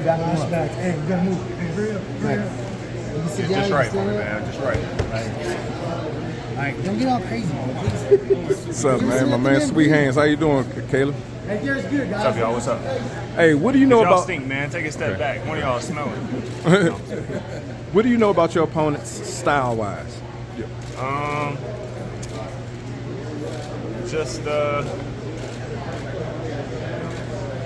back him up. Hey, we gotta move. Hey, hurry up, hurry up. Just right, man. Just right. All right, don't get all crazy, man. Please. What's up, man? My man, Sweet Hands. How you doing, Caleb? Hey, Garrett's good, guys. What's up, y'all? What's up? Hey, what do you know Y'all about? stink, man. Take a step back. One of y'all smell it. What do you know about your opponents, style-wise? Just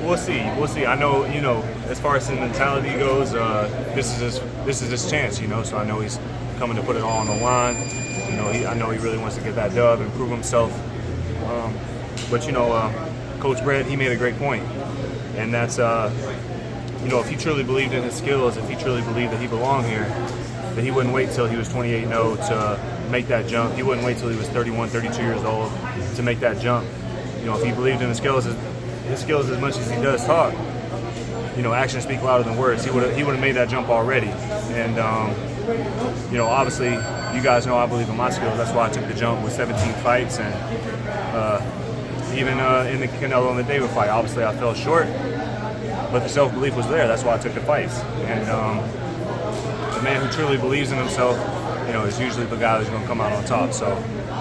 we'll see. We'll see. I know, you know, as far as his mentality goes, this is his chance, you know. So I know he's coming to put it all on the line. You know, I know he really wants to get that dub and prove himself. But you know, Coach Brett, he made a great point, and that's you know, if he truly believed in his skills, if he truly believed that he belonged here, that he wouldn't wait till he was 28-0 to make that jump. He wouldn't wait till he was 31, 32 years old to make that jump. You know, if he believed in his skills as much as he does talk, you know, actions speak louder than words. He would have made that jump already. And you know, obviously, you guys know I believe in my skills. That's why I took the jump with 17 fights, and even in the Canelo and the David fight, obviously I fell short, but the self-belief was there. That's why I took the fights. And the man who truly believes in himself, you know, is usually the guy that's going to come out on top. So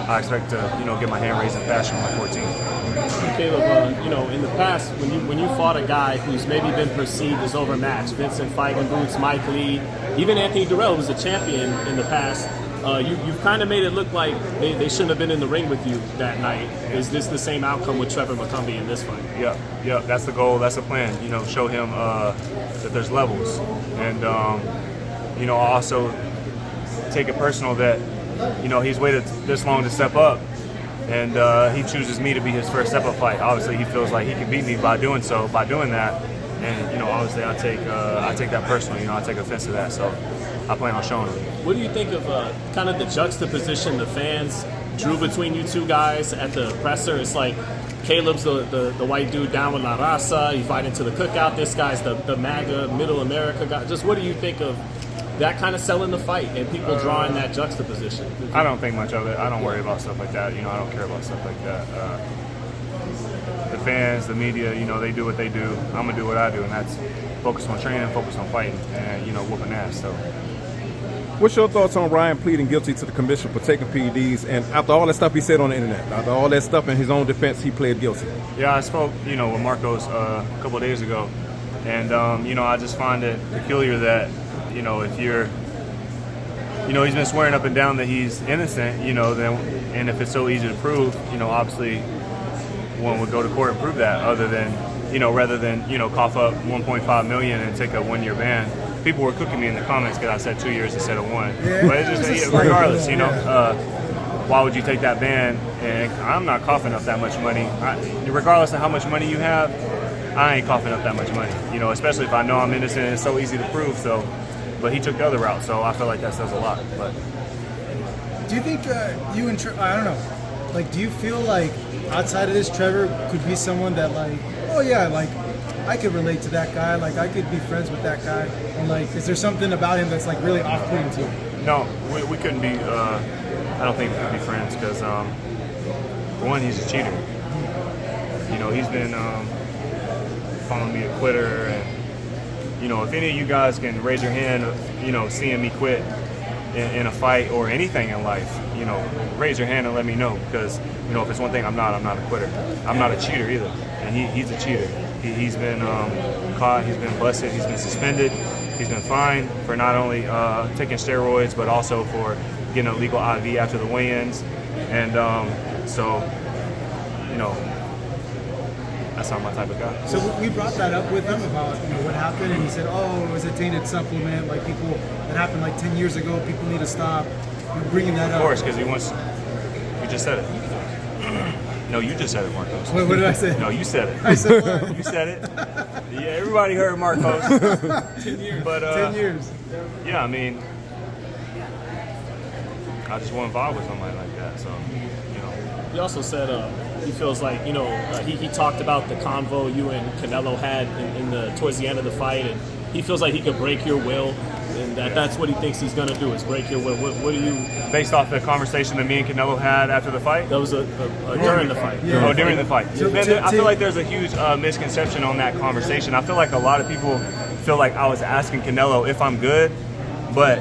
I expect to, you know, get my hand raised in fashion on my 14th. Caleb, you know, in the past, when you fought a guy who's maybe been perceived as overmatched, Vincent Fighting Boots, Mike Lee, even Anthony Durrell was a champion in the past. You've kind of made it look like they shouldn't have been in the ring with you that night. Is this the same outcome with Trevor McCumby in this fight? Yeah, that's the goal. That's the plan. You know, show him that there's levels, and you know, also take it personal that, you know, he's waited this long to step up, and he chooses me to be his first step-up fight. Obviously, he feels like he can beat me by doing that, and you know, obviously, I take that personally. You know, I take offense to that, so I plan on showing him. What do you think of kind of the juxtaposition the fans drew between you two guys at the presser? It's like Caleb's the white dude down with La Raza. You fight into the cookout. This guy's the MAGA Middle America guy. Just what do you think of that kind of selling the fight and people drawing that juxtaposition? I don't think much of it. I don't worry about stuff like that. You know, I don't care about stuff like that. The fans, the media, you know, they do what they do. I'm gonna do what I do, and that's focus on training, focus on fighting, and, you know, whooping ass. So. What's your thoughts on Ryan pleading guilty to the commission for taking PEDs, and after all that stuff he said on the internet, after all that stuff in his own defense, he pled guilty? Yeah, I spoke, you know, with Marcos a couple of days ago, and you know, I just find it peculiar that, you know, if you're, you know, he's been swearing up and down that he's innocent, you know, then, and if it's so easy to prove, you know, obviously one would go to court and prove that, other than, you know, rather than, you know, cough up $1.5 million and take a 1-year ban. People were cooking me in the comments because I said 2 years instead of 1. Yeah. But it's just, regardless, you know, why would you take that ban? And I'm not coughing up that much money. Regardless of how much money you have, I ain't coughing up that much money, you know, especially if I know I'm innocent and it's so easy to prove. So, but he took the other route, so I feel like that says a lot. But do you think you and I don't know, like, do you feel like outside of this, Trevor could be someone that, like, oh yeah, like, I could relate to that guy, like I could be friends with that guy, and like, is there something about him that's like really off-putting to you? No, we couldn't be. I don't think we could be friends because, for one, he's a cheater. You know, he's been calling me a quitter, and you know, if any of you guys can raise your hand, you know, seeing me quit in a fight or anything in life, you know, raise your hand and let me know, because you know, if it's one thing, I'm not a quitter. I'm not a cheater either, and he's a cheater. He's been caught, he's been busted, he's been suspended, he's been fined for not only taking steroids, but also for getting a legal IV after the weigh-ins. And so, you know, that's not my type of guy. So we brought that up with him about, you know, what happened, and he said, oh, it was a tainted supplement, like people, that happened like 10 years ago, people need to stop. You're bringing that up. Of course, because he wants, you just said it. No, you just said it, Marcos. What did I say? No, you said it. I said what? You said it. Yeah, everybody heard Marcos. 10 years. But, 10 years. Yeah, I mean, I just wasn't involved with somebody like that, so, you know. He also said he feels like, you know, he talked about the convo you and Canelo had in the towards the end of the fight, and he feels like he could break your will and that's what he thinks he's gonna do is break your will. What do you? Based off the conversation that me and Canelo had after the fight. That was during the fight. Yeah. Oh, during the fight. So, Man, I feel like there's a huge misconception on that conversation. I feel like a lot of people feel like I was asking Canelo if I'm good, but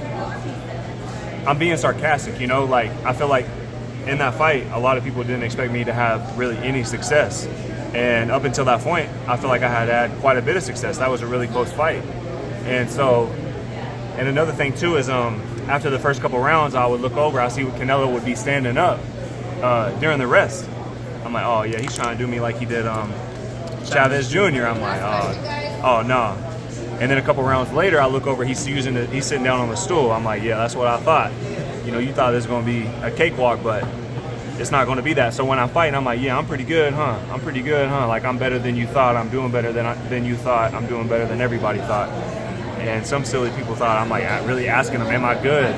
I'm being sarcastic, you know? Like, I feel like in that fight, a lot of people didn't expect me to have really any success. And up until that point, I feel like I had quite a bit of success. That was a really close fight. And so, and another thing too is after the first couple rounds, I would look over, I see Canelo would be standing up during the rest. I'm like, oh yeah, he's trying to do me like he did Chavez Jr. I'm like, oh no. And then a couple rounds later, I look over, he's sitting down on the stool. I'm like, yeah, that's what I thought. You know, you thought this was going to be a cakewalk, but it's not going to be that. So when I'm fighting, I'm like, yeah, I'm pretty good, huh? I'm pretty good, huh? Like, I'm better than you thought. I'm doing better than you thought. I'm doing better than everybody thought. And some silly people thought, I'm like really asking them, am I good?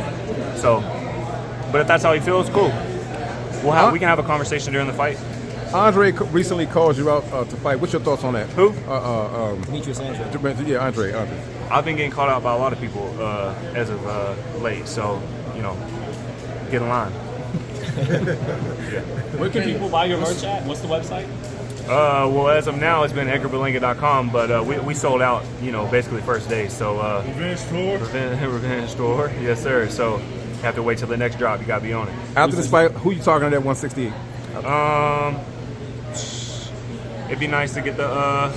So, but if that's how he feels, cool. We can have a conversation during the fight. Andre recently called you out to fight. What's your thoughts on that? Who? Demetrius Andre. Yeah, Andre. I've been getting called out by a lot of people as of late, so, you know, get in line. Where can people buy your merch at? What's the website? Well, as of now, it's been edgarberlanga.com, but we sold out, you know, basically first day. So Revenge store. Revenge store, yes sir. So you have to wait till the next drop. You gotta be on it. After this fight, who you talking to at 168? It'd be nice to get the. I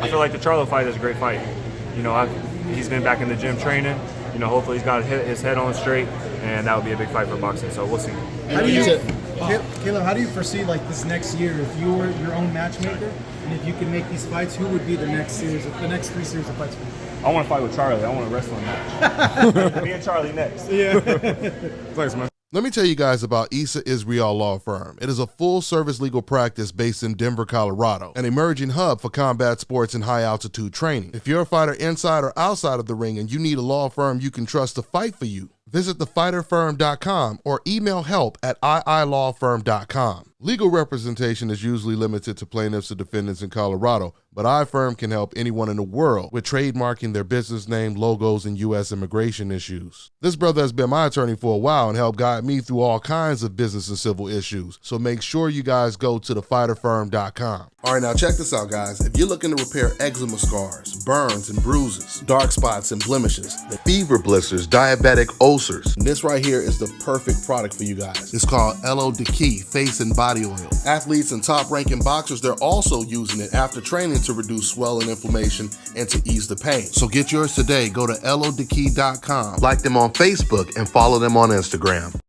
feel like the Charlo fight is a great fight. You know, he's been back in the gym training. You know, hopefully he's got his head on straight, and that would be a big fight for boxing. So we'll see. How do you, Caleb, how do you foresee like this next year if you were your own matchmaker and if you can make these fights, who would be the next 3 series of fights for you? I want to fight with Charlie. I want a wrestling match. Me and Charlie next. Yeah. Thanks, man. Let me tell you guys about Issa Israel Law Firm. It is a full-service legal practice based in Denver, Colorado, an emerging hub for combat sports and high-altitude training. If you're a fighter inside or outside of the ring and you need a law firm you can trust to fight for you, visit thefighterfirm.com or email help@iilawfirm.com. Legal representation is usually limited to plaintiffs or defendants in Colorado, but iFirm can help anyone in the world with trademarking their business name, logos, and U.S. immigration issues. This brother has been my attorney for a while and helped guide me through all kinds of business and civil issues, so make sure you guys go to thefighterfirm.com. All right, now check this out, guys. If you're looking to repair eczema scars, burns and bruises, dark spots and blemishes, the fever blisters, diabetic ulcers, this right here is the perfect product for you guys. It's called Elo Deki Face and Body Oil. Athletes and top-ranking boxers, they're also using it after training to reduce swelling, inflammation, and to ease the pain. So get yours today. Go to elodeki.com, like them on Facebook, and follow them on Instagram.